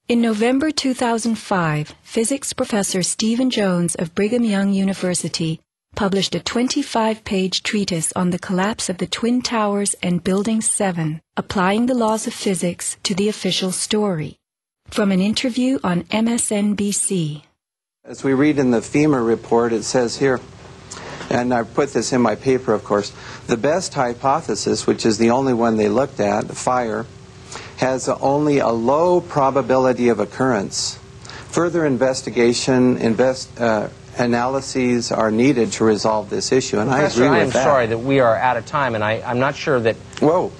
In November 2005, physics professor Stephen Jones of Brigham Young University published a 25-page treatise on the collapse of the Twin Towers and Building 7, applying the laws of physics to the official story. From an interview on MSNBC. As we read in the FEMA report, it says here, and I put this in my paper, of course, the best hypothesis, which is the only one they looked at, fire, has only a low probability of occurrence. Further investigation, analyses are needed to resolve this issue, and Professor, I agree with that. I am sorry that we are out of time, and I'm not sure that one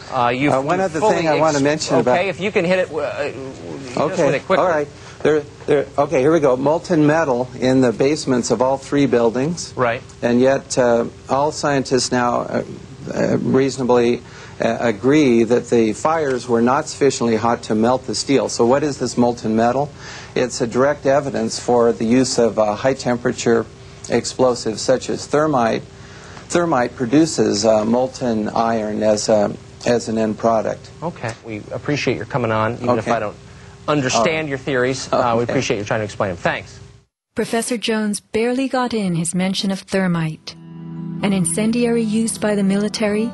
other thing I want to mention about... Okay, if you can hit it, just hit it quickly. All right. Okay, here we go. Molten metal in the basements of all three buildings. Right. And yet all scientists now reasonably agree that the fires were not sufficiently hot to melt the steel. So what is this molten metal? It's a direct evidence for the use of high-temperature explosives such as thermite. Thermite produces molten iron as an end product. Okay. We appreciate your coming on, even if I don't understand your theories. We appreciate you trying to explain them. Thanks. Professor Jones barely got in his mention of thermite. An incendiary used by the military,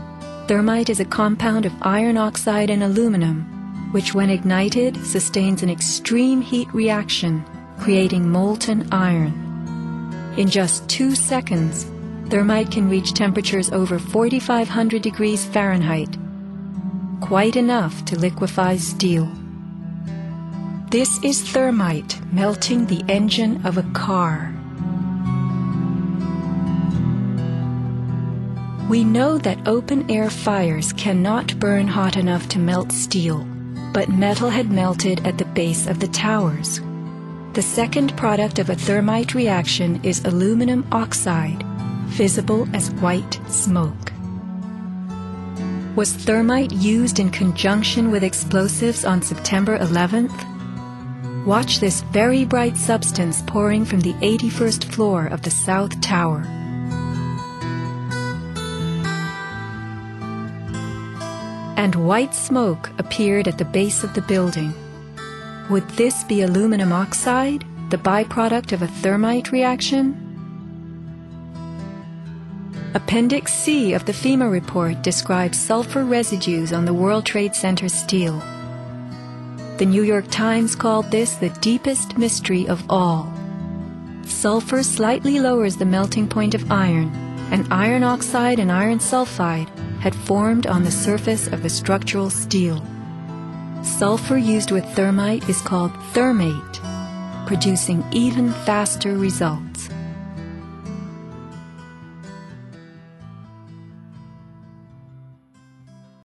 thermite is a compound of iron oxide and aluminum, which when ignited sustains an extreme heat reaction, creating molten iron. In just 2 seconds, thermite can reach temperatures over 4,500 degrees Fahrenheit, quite enough to liquefy steel. This is thermite melting the engine of a car. We know that open-air fires cannot burn hot enough to melt steel, but metal had melted at the base of the towers. The second product of a thermite reaction is aluminum oxide, visible as white smoke. Was thermite used in conjunction with explosives on September 11th? Watch this very bright substance pouring from the 81st floor of the South Tower. And white smoke appeared at the base of the building. Would this be aluminum oxide, the byproduct of a thermite reaction? Appendix C of the FEMA report describes sulfur residues on the World Trade Center steel. The New York Times called this the deepest mystery of all. Sulfur slightly lowers the melting point of iron, and iron oxide and iron sulfide had formed on the surface of the structural steel. Sulfur used with thermite is called thermate, producing even faster results.